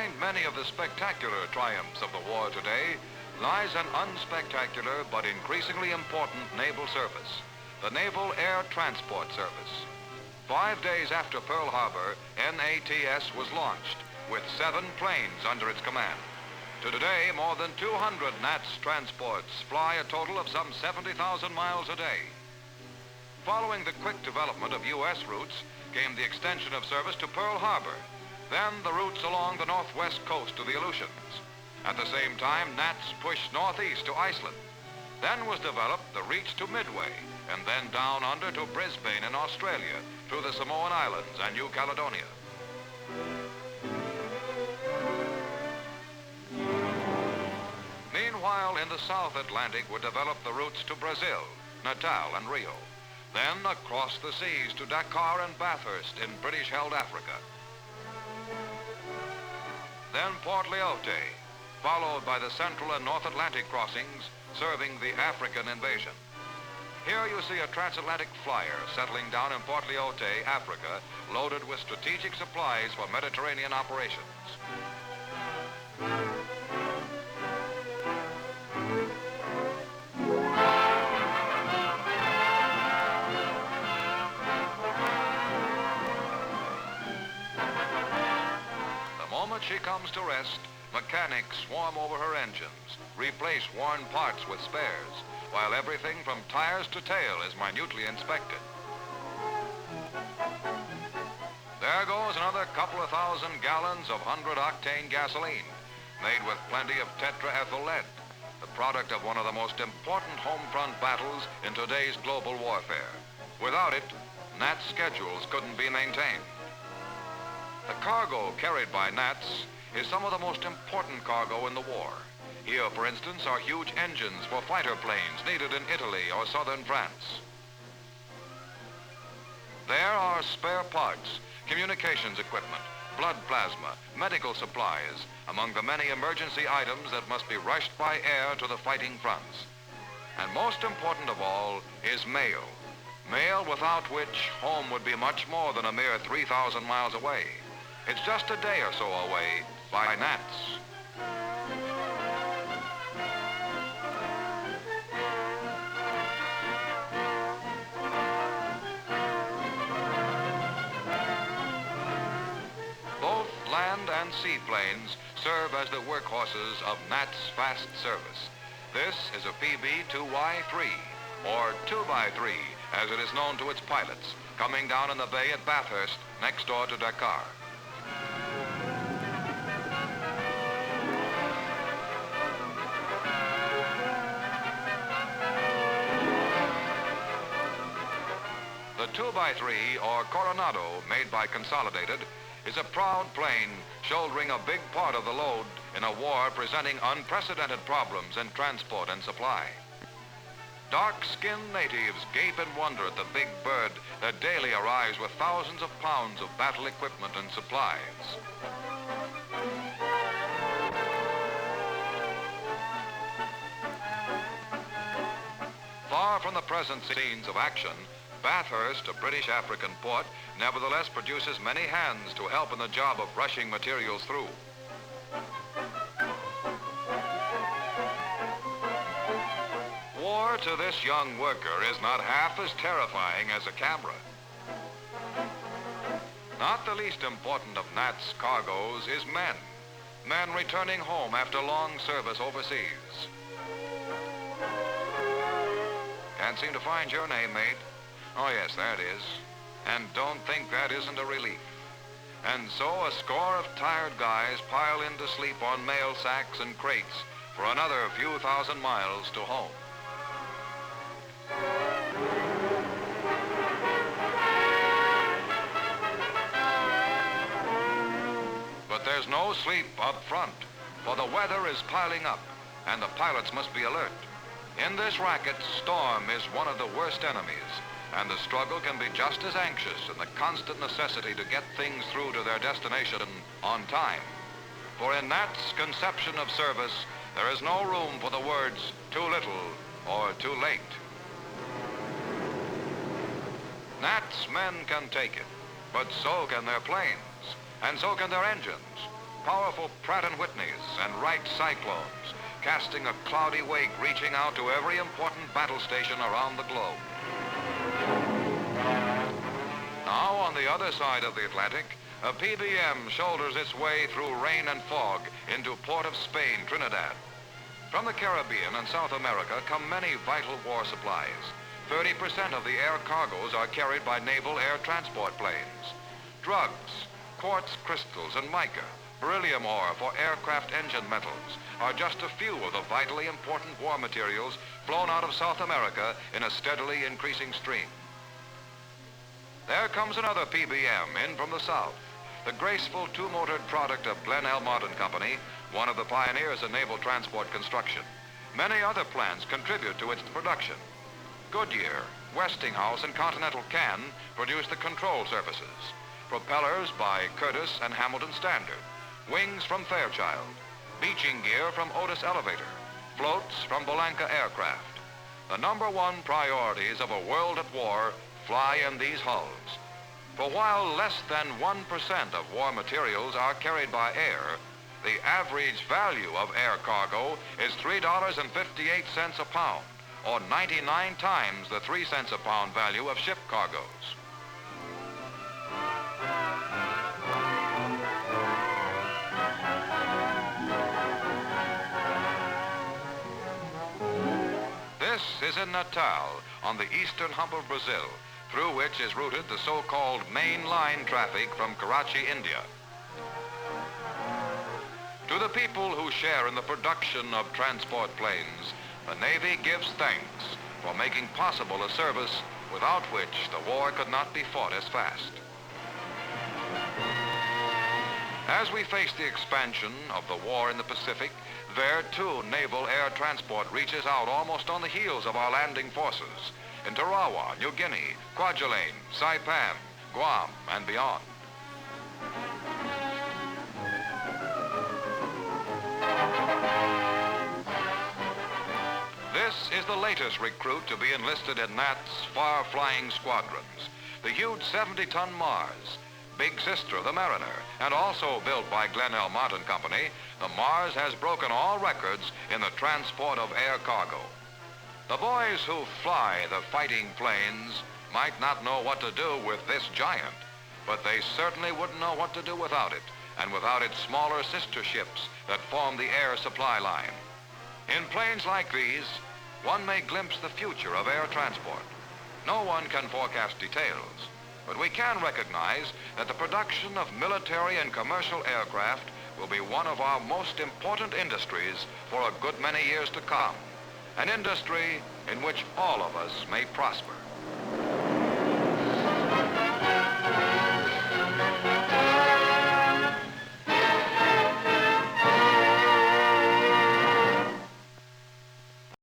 Behind many of the spectacular triumphs of the war today lies an unspectacular but increasingly important naval service, the Naval Air Transport Service. 5 days after Pearl Harbor, NATS was launched with 7 planes under its command. Today, more than 200 NATS transports fly a total of some 70,000 miles a day. Following the quick development of U.S. routes came the extension of service to Pearl Harbor, then the routes along the northwest coast to the Aleutians. At the same time, NATS pushed northeast to Iceland. Then was developed the reach to Midway, and then down under to Brisbane in Australia, through the Samoan Islands and New Caledonia. Meanwhile, in the South Atlantic were developed the routes to Brazil, Natal and Rio. Then across the seas to Dakar and Bathurst in British-held Africa. Then Port Lyautey, followed by the Central and North Atlantic crossings serving the African invasion. Here you see a transatlantic flyer settling down in Port Lyautey, Africa, loaded with strategic supplies for Mediterranean operations. She comes to rest, mechanics swarm over her engines, replace worn parts with spares, while everything from tires to tail is minutely inspected. There goes another couple of thousand gallons of 100-octane gasoline, made with plenty of tetraethyl lead, the product of one of the most important home front battles in today's global warfare. Without it, NATS schedules couldn't be maintained. The cargo carried by NATS is some of the most important cargo in the war. Here, for instance, are huge engines for fighter planes needed in Italy or southern France. There are spare parts, communications equipment, blood plasma, medical supplies, among the many emergency items that must be rushed by air to the fighting fronts. And most important of all is mail. Mail without which home would be much more than a mere 3,000 miles away. It's just a day or so away by NATS. Both land and seaplanes serve as the workhorses of NATS fast service. This is a PB-2Y3, or 2x3, as it is known to its pilots, coming down in the bay at Bathurst, next door to Dakar. The 2x3, or Coronado, made by Consolidated, is a proud plane shouldering a big part of the load in a war presenting unprecedented problems in transport and supply. Dark-skinned natives gape in wonder at the big bird that daily arrives with thousands of pounds of battle equipment and supplies. Far from the present scenes of action, Bathurst, a British African port, nevertheless produces many hands to help in the job of rushing materials through. War to this young worker is not half as terrifying as a camera. Not the least important of NATS cargoes is men. Men returning home after long service overseas. Can't seem to find your name, mate. Oh yes, there it is. And don't think that isn't a relief. And so a score of tired guys pile in to sleep on mail sacks and crates for another few thousand miles to home. But there's no sleep up front, for the weather is piling up, and the pilots must be alert. In this racket, storm is one of the worst enemies, and the struggle can be just as anxious in the constant necessity to get things through to their destination on time. For in NATS conception of service, there is no room for the words too little or too late. NATS men can take it, but so can their planes, and so can their engines. powerful Pratt & Whitneys and Wright Cyclones, casting a cloudy wake reaching out to every important battle station around the globe. Now, on the other side of the Atlantic, a PBM shoulders its way through rain and fog into Port of Spain, Trinidad. From the Caribbean and South America come many vital war supplies. 30% of the air cargoes are carried by naval air transport planes. Drugs, quartz crystals, and mica, beryllium ore for aircraft engine metals are just a few of the vitally important war materials flown out of South America in a steadily increasing stream. There comes another PBM in from the south, the graceful two-motored product of Glenn-Elmont and Company, one of the pioneers in naval transport construction. Many other plants contribute to its production. Goodyear, Westinghouse, and Continental Can produce the control surfaces. Propellers by Curtiss and Hamilton Standard. Wings from Fairchild. Beaching gear from Otis Elevator. Floats from Bolanca Aircraft. The #1 priorities of a world at war fly in these hulls. For while less than 1% of war materials are carried by air, the average value of air cargo is $3.58 a pound, or 99 times the 3 cents a pound value of ship cargoes. This is in Natal, on the eastern hump of Brazil, through which is routed the so-called main line traffic from Karachi, India. To the people who share in the production of transport planes, the Navy gives thanks for making possible a service without which the war could not be fought as fast. As we face the expansion of the war in the Pacific, there too naval air transport reaches out almost on the heels of our landing forces in Tarawa, New Guinea, Kwajalein, Saipan, Guam, and beyond. This is the latest recruit to be enlisted in NAT's far-flying squadrons, the huge 70-ton Mars, big sister of the Mariner, and also built by Glenn-Elmont and Company. The Mars has broken all records in the transport of air cargo. The boys who fly the fighting planes might not know what to do with this giant, but they certainly wouldn't know what to do without it, and without its smaller sister ships that form the air supply line. In planes like these, one may glimpse the future of air transport. No one can forecast details, but we can recognize that the production of military and commercial aircraft will be one of our most important industries for a good many years to come. An industry in which all of us may prosper.